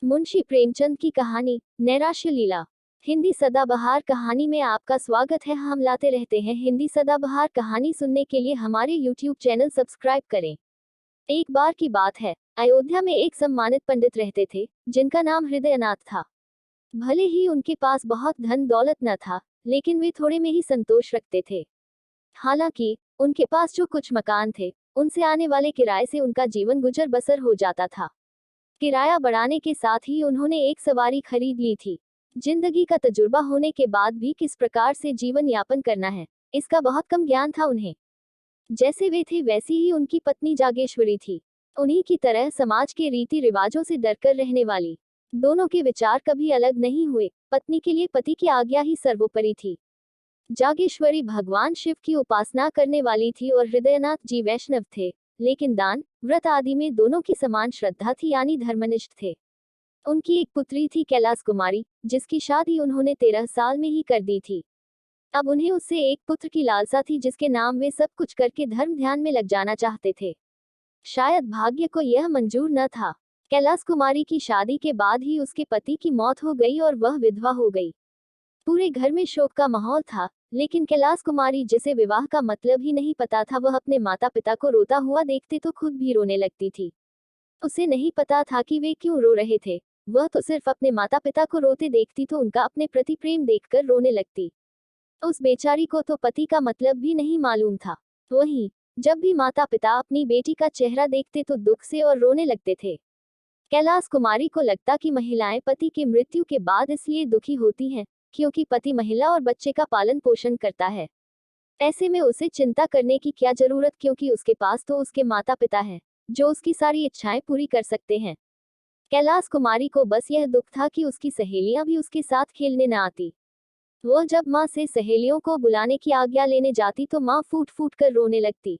मुंशी प्रेमचंद की कहानी नैराश्य लीला। हिंदी सदाबहार कहानी में आपका स्वागत है। हम लाते रहते हैं हिंदी सदाबहार कहानी। सुनने के लिए हमारे YouTube चैनल सब्सक्राइब करें। एक बार की बात है, अयोध्या में एक सम्मानित पंडित रहते थे जिनका नाम हृदयनाथ था। भले ही उनके पास बहुत धन दौलत न था, लेकिन वे थोड़े में ही संतोष रखते थे। हालांकि उनके पास जो कुछ मकान थे, उनसे आने वाले किराए से उनका जीवन गुजर बसर हो जाता था। किराया बढ़ाने के साथ ही उन्होंने एक सवारी खरीद ली थी। जिंदगी का तजुर्बा होने के बाद भी किस प्रकार से जीवन यापन करना है, इसका बहुत कम ज्ञान था उन्हें। जैसे वे थे वैसी ही उनकी पत्नी जागेश्वरी थी। उन्हीं की तरह समाज के रीति रिवाजों से डरकर रहने वाली। दोनों के विचार कभी अलग नहीं हुए। पत्नी के लिए पति की आज्ञा ही सर्वोपरि थी। जागेश्वरी भगवान शिव की उपासना करने वाली थी और हृदयनाथ जी वैष्णव थे, लेकिन दान व्रत आदि में दोनों की समान श्रद्धा थी, यानी धर्मनिष्ठ थे। उनकी एक पुत्री थी कैलाश कुमारी, जिसकी शादी उन्होंने 13 साल में ही कर दी थी। अब उन्हें उससे एक पुत्र की लालसा थी, जिसके नाम वे सब कुछ करके धर्म ध्यान में लग जाना चाहते थे। शायद भाग्य को यह मंजूर न था। कैलाश कुमारी की शादी के बाद ही उसके पति की मौत हो गई और वह विधवा हो गई। पूरे घर में शोक का माहौल था, लेकिन कैलाश कुमारी, जिसे विवाह का मतलब ही नहीं पता था, वह अपने माता पिता को रोता हुआ देखते तो खुद भी रोने लगती थी। उसे नहीं पता था कि वे क्यों रो रहे थे। वह तो सिर्फ अपने माता पिता को रोते देखती तो उनका अपने प्रति प्रेम देखकर रोने लगती। उस बेचारी को तो पति का मतलब भी नहीं मालूम था। वहीं जब भी माता पिता अपनी बेटी का चेहरा देखते तो दुख से और रोने लगते थे। कैलाश कुमारी को लगता कि महिलाएं पति की मृत्यु के बाद इसलिए दुखी होती हैं क्योंकि पति महिला और बच्चे का पालन पोषण करता है। ऐसे में उसे चिंता करने की क्या जरूरत, क्योंकि उसके पास तो उसके माता पिता हैं, जो उसकी सारी इच्छाएं पूरी कर सकते हैं। कैलाश कुमारी को बस यह दुख था कि उसकी सहेलियां भी उसके साथ खेलने न आती। वह जब माँ से सहेलियों को बुलाने की आज्ञा लेने जाती तो माँ फूट फूट कर रोने लगती।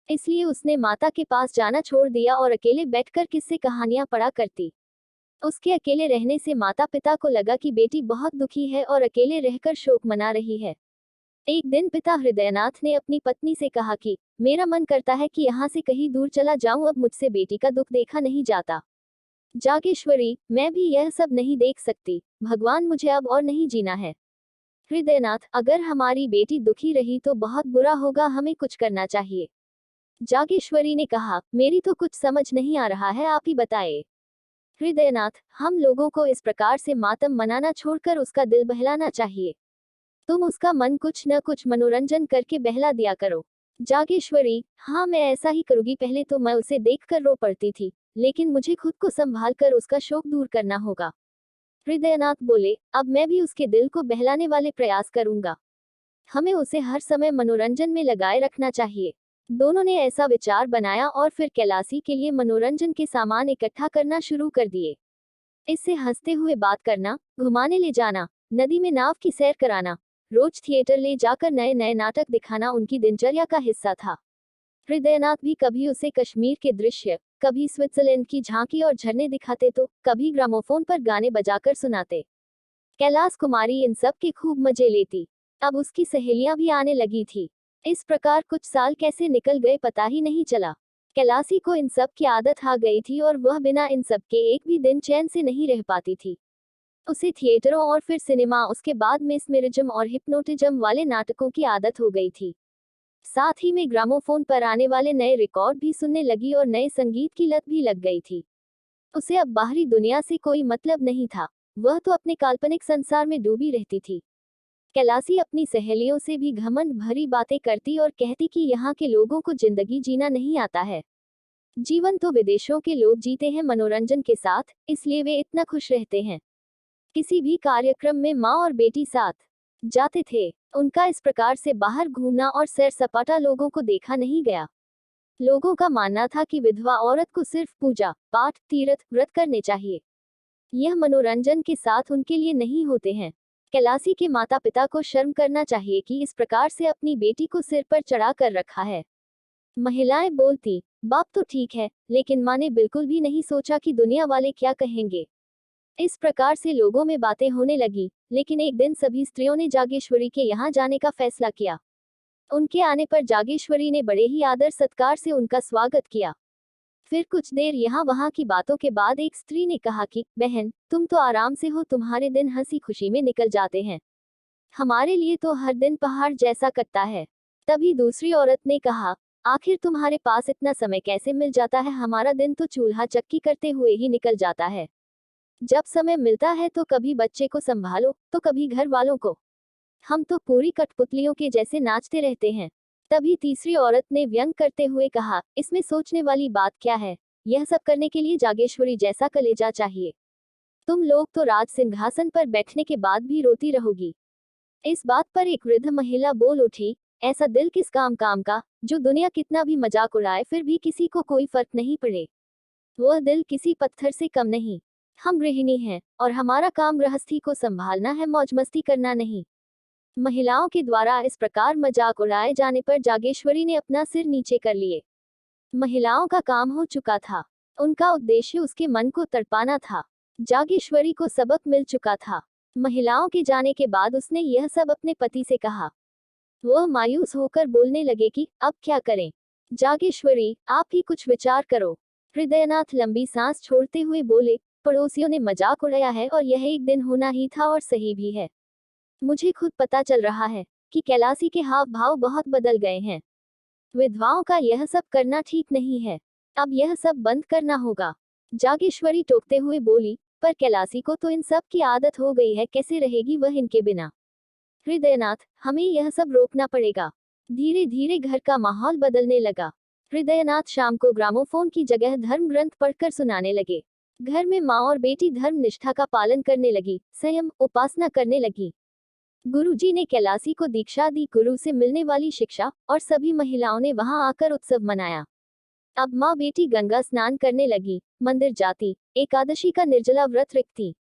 इसलिए उसने माता के पास जाना छोड़ दिया और अकेले बैठकर किस्से कहानियां पढ़ा करती। उसके अकेले रहने से माता पिता को लगा कि बेटी बहुत दुखी है और अकेले रहकर शोक मना रही है। एक दिन पिता हृदयनाथ ने अपनी पत्नी से कहा कि मेरा मन करता है कि यहाँ से कहीं दूर चला जाऊं, अब मुझसे बेटी का दुख देखा नहीं जाता। जागेश्वरी, मैं भी यह सब नहीं देख सकती। भगवान, मुझे अब और नहीं जीना है। हृदयनाथ, अगर हमारी बेटी दुखी रही तो बहुत बुरा होगा, हमें कुछ करना चाहिए। जागेश्वरी ने कहा, मेरी तो कुछ समझ नहीं आ रहा है, आप ही बताएं। हृदयनाथ, हम लोगों को इस प्रकार से मातम मनाना छोड़कर उसका दिल बहलाना चाहिए। तुम उसका मन कुछ न कुछ मनोरंजन करके बहला दिया करो। जागेश्वरी, हाँ, मैं ऐसा ही करूंगी। पहले तो मैं उसे देखकर रो पड़ती थी, लेकिन मुझे खुद को संभाल कर उसका शोक दूर करना होगा। हृदयनाथ बोले, अब मैं भी उसके दिल को बहलाने वाले प्रयास करूंगा। हमें उसे हर समय मनोरंजन में लगाए रखना चाहिए। दोनों ने ऐसा विचार बनाया और फिर कैलाशी के लिए मनोरंजन के सामान इकट्ठा करना शुरू कर दिए। इससे हंसते हुए बात करना, घुमाने ले जाना, नदी में नाव की सैर कराना, रोज थिएटर ले जाकर नए नए नाटक दिखाना उनकी दिनचर्या का हिस्सा था। हृदयनाथ भी कभी उसे कश्मीर के दृश्य, कभी स्विट्जरलैंड की झांकी और झरने दिखाते तो कभी ग्रामोफोन पर गाने बजाकर सुनाते। कैलाश कुमारी इन सब के खूब मजे लेती। अब उसकी सहेलियां भी आने लगी थी। इस प्रकार कुछ साल कैसे निकल गए पता ही नहीं चला। कैलाशी को इन सब की आदत आ गई थी और वह बिना इन सब के एक भी दिन चैन से नहीं रह पाती थी। उसे थिएटरों और फिर सिनेमा, उसके बाद मेस्मेरिज्म और हिप्नोटिज्म वाले नाटकों की आदत हो गई थी। साथ ही में ग्रामोफोन पर आने वाले नए रिकॉर्ड भी सुनने लगी और नए संगीत की लत भी लग गई थी। उसे अब बाहरी दुनिया से कोई मतलब नहीं था। वह तो अपने काल्पनिक संसार में डूबी रहती थी। कैलाशी अपनी सहेलियों से भी घमंड भरी बातें करती और कहती कि यहाँ के लोगों को जिंदगी जीना नहीं आता है। जीवन तो विदेशों के लोग जीते हैं मनोरंजन के साथ, इसलिए वे इतना खुश रहते हैं। किसी भी कार्यक्रम में माँ और बेटी साथ जाते थे। उनका इस प्रकार से बाहर घूमना और सैर सपाटा लोगों को देखा नहीं गया। लोगों का मानना था कि विधवा औरत को सिर्फ पूजा पाठ, तीर्थ व्रत करने चाहिए। यह मनोरंजन के साथ उनके लिए नहीं होते हैं। कैलाशी के माता पिता को शर्म करना चाहिए कि इस प्रकार से अपनी बेटी को सिर पर चढ़ा कर रखा है। महिलाएं बोलती, बाप तो ठीक है, लेकिन माँ ने बिल्कुल भी नहीं सोचा कि दुनिया वाले क्या कहेंगे। इस प्रकार से लोगों में बातें होने लगी। लेकिन एक दिन सभी स्त्रियों ने जागेश्वरी के यहाँ जाने का फैसला किया। उनके आने पर जागेश्वरी ने बड़े ही आदर सत्कार से उनका स्वागत किया। फिर कुछ देर यहाँ वहाँ की बातों के बाद एक स्त्री ने कहा कि बहन, तुम तो आराम से हो, तुम्हारे दिन हंसी खुशी में निकल जाते हैं, हमारे लिए तो हर दिन पहाड़ जैसा कटता है। तभी दूसरी औरत ने कहा, आखिर तुम्हारे पास इतना समय कैसे मिल जाता है, हमारा दिन तो चूल्हा चक्की करते हुए ही निकल जाता है। जब समय मिलता है तो कभी बच्चे को संभालो तो कभी घर वालों को, हम तो पूरी कठपुतलियों के जैसे नाचते रहते हैं। तभी तीसरी औरत ने व्यंग करते हुए कहा, इसमें सोचने वाली बात क्या है, यह सब करने के लिए जागेश्वरी जैसा कलेजा चाहिए। तुम लोग तो राज सिंहासन पर बैठने के बाद भी रोती रहोगी। इस बात पर एक वृद्ध महिला बोल उठी, ऐसा दिल किस काम काम का, जो दुनिया कितना भी मजाक उड़ाए फिर भी किसी को कोई फर्क नहीं पड़े। वह दिल किसी पत्थर से कम नहीं। हम गृहिणी हैं और हमारा काम गृहस्थी को संभालना है, मौज मस्ती करना नहीं। महिलाओं के द्वारा इस प्रकार मजाक उड़ाए जाने पर जागेश्वरी ने अपना सिर नीचे कर लिए। महिलाओं का काम हो चुका था, उनका उद्देश्य उसके मन को तड़पाना था। जागेश्वरी को सबक मिल चुका था। महिलाओं के जाने के बाद उसने यह सब अपने पति से कहा। वह मायूस होकर बोलने लगे कि अब क्या करें। जागेश्वरी, आप ही कुछ विचार करो। हृदयनाथ लंबी सांस छोड़ते हुए बोले, पड़ोसियों ने मजाक उड़ाया है और यह एक दिन होना ही था और सही भी है। मुझे खुद पता चल रहा है कि कैलासी के हाव भाव बहुत बदल गए हैं। विधवाओं का यह सब करना ठीक नहीं है, अब यह सब बंद करना होगा। जागेश्वरी टोकते हुए बोली, पर कैलासी को तो इन सब की आदत हो गई है, कैसे रहेगी वह इनके बिना। हृदयनाथ, हमें यह सब रोकना पड़ेगा। धीरे धीरे घर का माहौल बदलने लगा। हृदयनाथ शाम को ग्रामोफोन की जगह धर्म ग्रंथ पढ़कर सुनाने लगे। घर में माँ और बेटी धर्म निष्ठा का पालन करने लगी, संयम उपासना करने लगी। गुरुजी ने कैलासी को दीक्षा दी, गुरु से मिलने वाली शिक्षा, और सभी महिलाओं ने वहां आकर उत्सव मनाया। अब माँ बेटी गंगा स्नान करने लगी, मंदिर जाती, एकादशी का निर्जला व्रत रखती।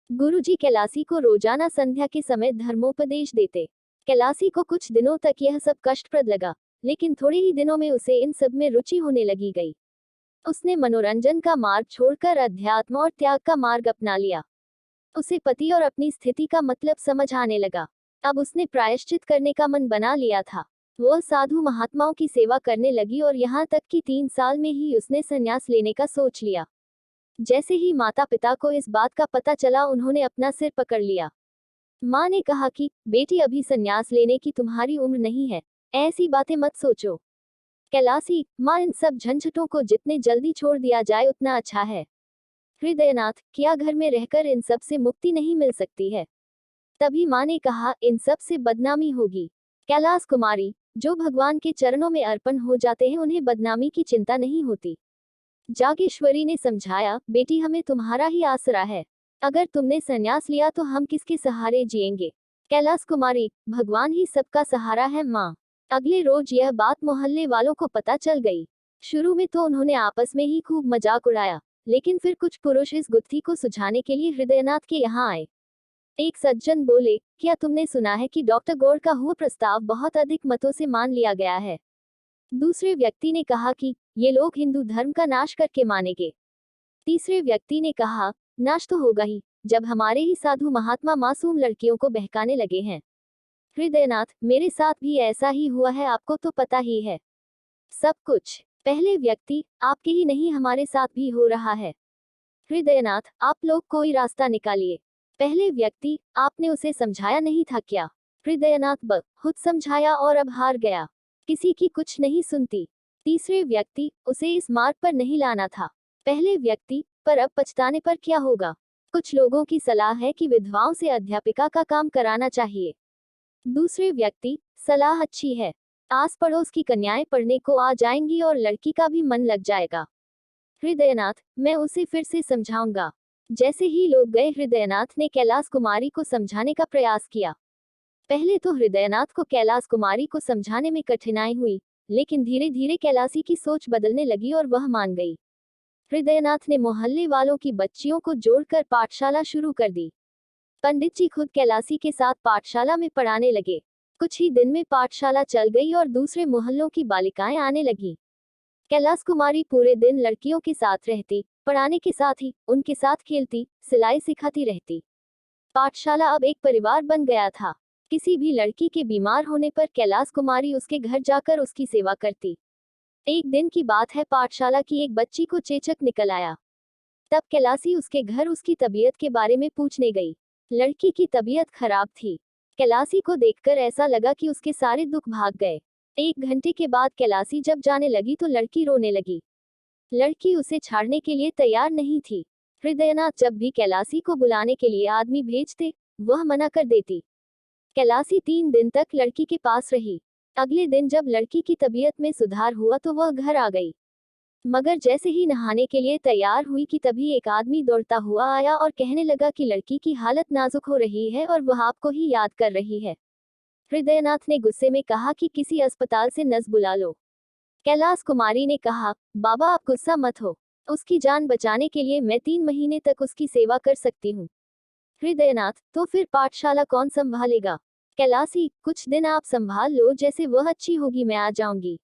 गुरुजी कैलासी को रोजाना संध्या के समय धर्मोपदेश देते। कैलासी को कुछ दिनों तक यह सब कष्टप्रद लगा, लेकिन थोड़े ही दिनों में उसे इन सब में रुचि होने लगी गई। उसने मनोरंजन का मार्ग छोड़कर अध्यात्म और त्याग का मार्ग अपना लिया। उसे पति और अपनी स्थिति का मतलब समझ आने लगा। अब उसने प्रायश्चित करने का मन बना लिया था। वह साधु महात्माओं की सेवा करने लगी और यहाँ तक कि 3 साल में ही उसने संन्यास लेने का सोच लिया। जैसे ही माता पिता को इस बात का पता चला, उन्होंने अपना सिर पकड़ लिया। माँ ने कहा कि बेटी, अभी संन्यास लेने की तुम्हारी उम्र नहीं है, ऐसी बातें मत सोचो। कैलासी, माँ, इन सब झंझटों को जितने जल्दी छोड़ दिया जाए उतना अच्छा है। हृदयनाथ, क्या घर में रहकर इन सब से मुक्ति नहीं मिल सकती है। तभी माँ ने कहा, इन सब से बदनामी होगी। कैलाश कुमारी, जो भगवान के चरणों में अर्पण हो जाते हैं उन्हें बदनामी की चिंता नहीं होती। जागेश्वरी ने समझाया, बेटी, हमें तुम्हारा ही आसरा है। अगर तुमने संन्यास लिया तो हम किसके सहारे जिएंगे। कैलाश कुमारी, भगवान ही सबका सहारा है माँ। अगले रोज यह बात मोहल्ले वालों को पता चल गई। शुरू में तो उन्होंने आपस में ही खूब मजाक उड़ाया, लेकिन फिर कुछ पुरुष इस गुत्थी को सुझाने के लिए हृदयनाथ के यहाँ आए। एक सज्जन बोले, क्या तुमने सुना है कि डॉक्टर गौड़ का हुआ प्रस्ताव बहुत अधिक मतों से मान लिया गया है। दूसरे व्यक्ति ने कहा कि ये लोग हिंदू धर्म का नाश करके मानेंगे। तीसरे व्यक्ति ने कहा, नाश तो होगा ही, जब हमारे ही साधु महात्मा मासूम लड़कियों को बहकाने लगे हैं। हृदयनाथ, मेरे साथ भी ऐसा ही हुआ है, आपको तो पता ही है सब कुछ। पहले व्यक्ति, आपके ही नहीं हमारे साथ भी हो रहा है। हृदयनाथ, आप लोग कोई रास्ता निकालिए। पहले व्यक्ति, आपने उसे समझाया नहीं था क्या। हृदयनाथ, खुद समझाया और अब हार गया, किसी की कुछ नहीं सुनती। तीसरे व्यक्ति, उसे इस मार्ग पर नहीं लाना था। पहले व्यक्ति, पर अब पछताने पर क्या होगा। कुछ लोगों की सलाह है कि विधवाओं से अध्यापिका का काम कराना चाहिए। दूसरे व्यक्ति, सलाह अच्छी है, आस पड़ोस की कन्याएं पढ़ने को आ जाएंगी और लड़की का भी मन लग जाएगा। हृदयनाथ, मैं उसे फिर से समझाऊंगा। जैसे ही लोग गए, हृदयनाथ ने कैलाश कुमारी को समझाने का प्रयास किया। पहले तो हृदयनाथ को कैलाश कुमारी को समझाने में कठिनाई हुई, लेकिन धीरे धीरे कैलाशी की सोच बदलने लगी और वह मान गई। हृदयनाथ ने मोहल्ले वालों की बच्चियों को जोड़कर पाठशाला शुरू कर दी। पंडित जी खुद कैलाशी के साथ पाठशाला में पढ़ाने लगे। कुछ ही दिन में पाठशाला चल गई और दूसरे मोहल्लों की बालिकाएं आने लगी। कैलाश कुमारी पूरे दिन लड़कियों के साथ रहती, पढ़ाने के साथ ही उनके साथ खेलती, सिलाई सिखाती रहती। पाठशाला अब एक परिवार बन गया था। किसी भी लड़की के बीमार होने पर कैलाश कुमारी उसके घर जाकर उसकी सेवा करती। एक दिन की बात है, पाठशाला की एक बच्ची को चेचक निकल आया। तब कैलासी उसके घर उसकी तबीयत के बारे में पूछने गई। लड़की की तबीयत खराब थी। कैलासी को देखकर ऐसा लगा कि उसके सारे दुख भाग गए। 1 घंटे के बाद कैलासी जब जाने लगी तो लड़की रोने लगी। लड़की उसे छाड़ने के लिए तैयार नहीं थी। हृदयनाथ जब भी कैलासी को बुलाने के लिए आदमी भेजते, वह मना कर देती। कैलासी 3 दिन तक लड़की के पास रही। अगले दिन जब लड़की की तबीयत में सुधार हुआ तो वह घर आ गई। मगर जैसे ही नहाने के लिए तैयार हुई कि तभी एक आदमी दौड़ता हुआ आया और कहने लगा कि लड़की की हालत नाजुक हो रही है और वह आपको ही याद कर रही है। हृदयनाथ ने गुस्से में कहा कि किसी अस्पताल से नर्स बुला लो। कैलाश कुमारी ने कहा, बाबा आप गुस्सा मत हो। उसकी जान बचाने के लिए मैं 3 महीने तक उसकी सेवा कर सकती हूँ। हृदयनाथ, तो फिर पाठशाला कौन संभालेगा? कैलासी, कुछ दिन आप संभाल लो, जैसे वह अच्छी होगी मैं आ जाऊंगी।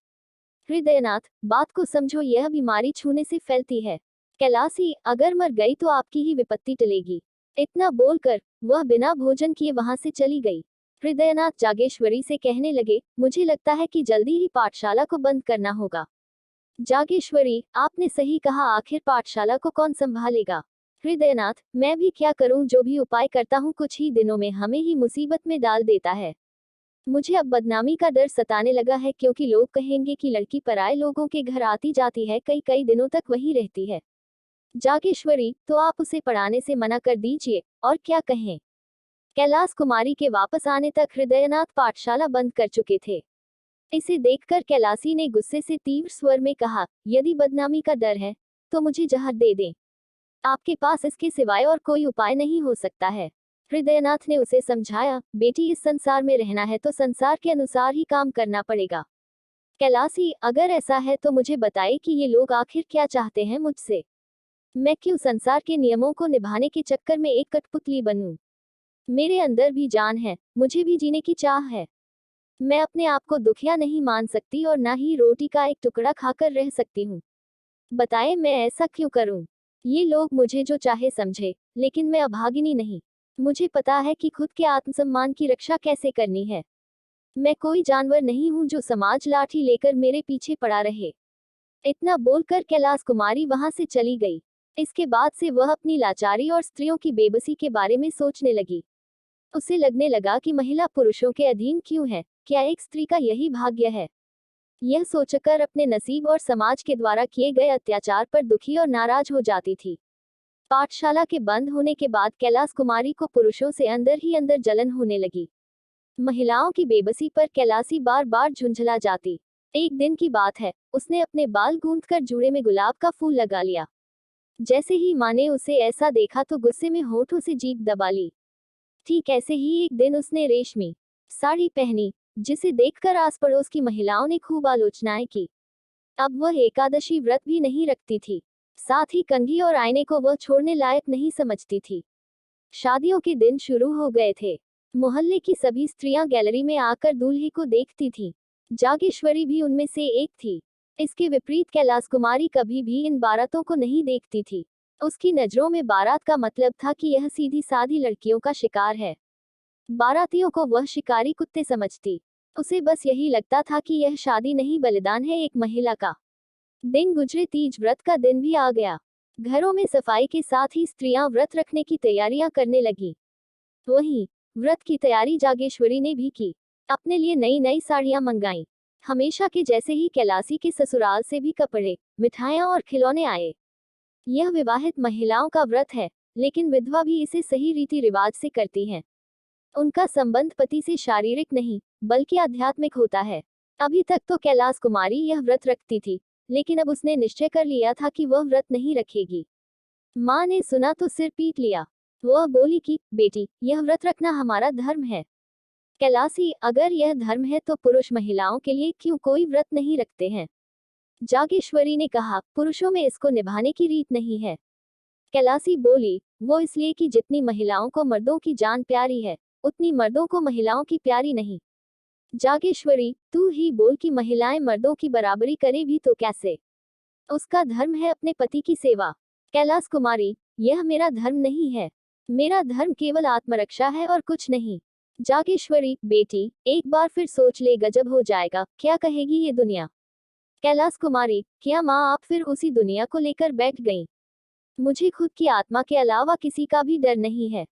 हृदयनाथ, बात को समझो, यह बीमारी छूने से फैलती है। कैलासी, अगर मर गई तो आपकी ही विपत्ति टलेगी। इतना बोलकर वह बिना भोजन किए वहां से चली गई। हृदयनाथ जागेश्वरी से कहने लगे, मुझे लगता है कि जल्दी ही पाठशाला को बंद करना होगा। जागेश्वरी, आपने सही कहा, आखिर पाठशाला को कौन संभालेगा? हृदयनाथ, मैं भी क्या करूं, जो भी उपाय करता हूं कुछ ही दिनों में हमें ही मुसीबत में डाल देता है। मुझे अब बदनामी का डर सताने लगा है, क्योंकि लोग कहेंगे कि लड़की पराए लोगों के घर आती जाती है, कई कई दिनों तक वहीं रहती है। जागेश्वरी, तो आप उसे पढ़ाने से मना कर दीजिए, और क्या कहें। कैलाश कुमारी के वापस आने तक हृदयनाथ पाठशाला बंद कर चुके थे। इसे देखकर कैलासी ने गुस्से से तीव्र स्वर में कहा, यदि बदनामी का डर है तो मुझे जहर दे दें। आपके पास इसके सिवाय और कोई उपाय नहीं हो सकता है। हृदयनाथ ने उसे समझाया, बेटी इस संसार में रहना है तो संसार के अनुसार ही काम करना पड़ेगा। कैलासी, अगर ऐसा है तो मुझे बताइए कि ये लोग आखिर क्या चाहते हैं मुझसे। मैं क्यों संसार के नियमों को निभाने के चक्कर में एक कठपुतली बनूं? मेरे अंदर भी जान है, मुझे भी जीने की चाह है। मैं अपने आप को दुखिया नहीं मान सकती और ना ही रोटी का एक टुकड़ा खाकर रह सकती हूँ। बताएं मैं ऐसा क्यों करूं? ये लोग मुझे जो चाहे समझे, लेकिन मैं अभागिनी नहीं। मुझे पता है कि खुद के आत्मसम्मान की रक्षा कैसे करनी है। मैं कोई जानवर नहीं हूं जो समाज लाठी लेकर मेरे पीछे पड़ा रहे। इतना बोलकर कैलाश कुमारी वहां से चली गई। इसके बाद से वह अपनी लाचारी और स्त्रियों की बेबसी के बारे में सोचने लगी। उसे लगने लगा कि महिला पुरुषों के अधीन क्यों है, क्या एक स्त्री का यही भाग्य है? यह सोचकर अपने नसीब और समाज के द्वारा किए गए अत्याचार पर दुखी और नाराज हो जाती थी। पाठशाला के बंद होने के बाद कैलाश कुमारी को पुरुषों से अंदर ही अंदर जलन होने लगी। महिलाओं की बेबसी पर कैलासी बार बार झुंझला जाती। एक दिन की बात है, उसने अपने बाल गूंथकर जूड़े में गुलाब का फूल लगा लिया। जैसे ही माँ ने उसे ऐसा देखा तो गुस्से में होठों से जीभ दबा ली। ठीक ऐसे ही एक दिन उसने रेशमी साड़ी पहनी, जिसे देखकर आस पड़ोस की महिलाओं ने खूब आलोचनाएं की। अब वह एकादशी व्रत भी नहीं रखती थी, साथ ही कंघी और आईने को वह छोड़ने लायक नहीं समझती थी। शादियों के दिन शुरू हो गए थे। मोहल्ले की सभी स्त्रियां गैलरी में आकर दूल्हे को देखती थीं। जागेश्वरी भी उनमें से एक थी। इसके विपरीत कैलाश कुमारी कभी भी इन बारातों को नहीं देखती थी। उसकी नजरों में बारात का मतलब था कि यह सीधी सादी लड़कियों का शिकार है। बारातियों को वह शिकारी कुत्ते समझती। उसे बस यही लगता था कि यह शादी नहीं बलिदान है एक महिला का। दिन गुजरे, तीज व्रत का दिन भी आ गया। घरों में सफाई के साथ ही स्त्रियां व्रत रखने की तैयारियां करने लगी। वहीं व्रत की तैयारी जागेश्वरी ने भी की। अपने लिए नई नई साड़ियां मंगाई। हमेशा के जैसे ही कैलासी के ससुराल से भी कपड़े, मिठाइयां और खिलौने आए। यह विवाहित महिलाओं का व्रत है, लेकिन विधवा भी इसे सही रीति रिवाज से करती हैं। उनका संबंध पति से शारीरिक नहीं, बल्कि आध्यात्मिक होता है। अभी तक तो कैलाश कुमारी यह व्रत रखती थी, लेकिन अब उसने निश्चय कर लिया था कि वह व्रत नहीं रखेगी। माँ ने सुना तो सिर पीट लिया। वह बोली कि बेटी, यह व्रत रखना हमारा धर्म है। कैलासी, अगर यह धर्म है तो पुरुष महिलाओं के लिए क्यों कोई व्रत नहीं रखते हैं? जागेश्वरी ने कहा, पुरुषों में इसको निभाने की रीत नहीं है। कैलासी बोली, वो इसलिए कि जितनी महिलाओं को मर्दों की जान प्यारी है, उतनी मर्दों को महिलाओं की प्यारी नहीं। जागेश्वरी, तू ही बोल कि महिलाएं मर्दों की बराबरी करे भी तो कैसे? उसका धर्म है अपने पति की सेवा। कैलाश कुमारी, यह मेरा धर्म नहीं है। मेरा धर्म केवल आत्मरक्षा है और कुछ नहीं। जागेश्वरी, बेटी, एक बार फिर सोच ले, गजब हो जाएगा, क्या कहेगी ये दुनिया। कैलाश कुमारी, क्या माँ आप फिर उसी दुनिया को लेकर बैठ गईं? मुझे खुद की आत्मा के अलावा किसी का भी डर नहीं है।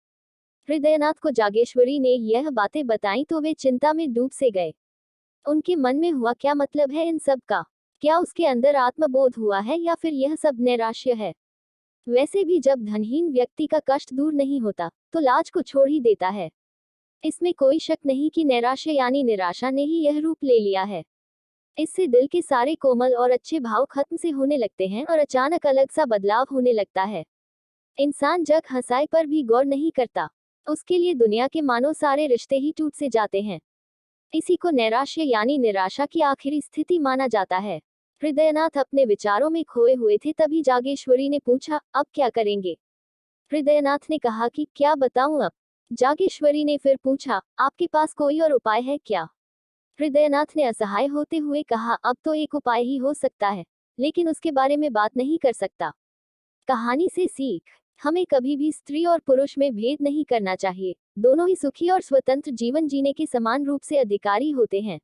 हृदयनाथ को जागेश्वरी ने यह बातें बताई तो वे चिंता में डूब से गए। उनके मन में हुआ क्या मतलब है इन सब का? क्या उसके अंदर आत्मबोध हुआ है या फिर यह सब नैराश्य है? वैसे भी जब धनहीन व्यक्ति का कष्ट दूर नहीं होता, तो लाज को छोड़ ही देता है। इसमें कोई शक नहीं कि नैराश्य यानी निराशा ने ही यह रूप ले लिया है। इससे दिल के सारे कोमल और अच्छे भाव खत्म से होने लगते हैं और अचानक अलग सा बदलाव होने लगता है। इंसान जग हंसाई पर भी गौर नहीं करता। उसके लिए दुनिया के मानो सारे रिश्ते ही टूट से जाते हैं। इसी को नैराश्य यानी निराशा की आखिरी स्थिति माना जाता है। हृदयनाथ अपने विचारों में खोए हुए थे, तभी जागेश्वरी ने पूछा, अब क्या करेंगे? हृदयनाथ ने कहा कि क्या बताऊं अब? जागेश्वरी ने फिर पूछा, आपके पास कोई और उपाय है क्या? हृदयनाथ ने असहाय होते हुए कहा, अब तो एक उपाय ही हो सकता है, लेकिन उसके बारे में बात नहीं कर सकता। कहानी से सीख, हमें कभी भी स्त्री और पुरुष में भेद नहीं करना चाहिए। दोनों ही सुखी और स्वतंत्र जीवन जीने के समान रूप से अधिकारी होते हैं।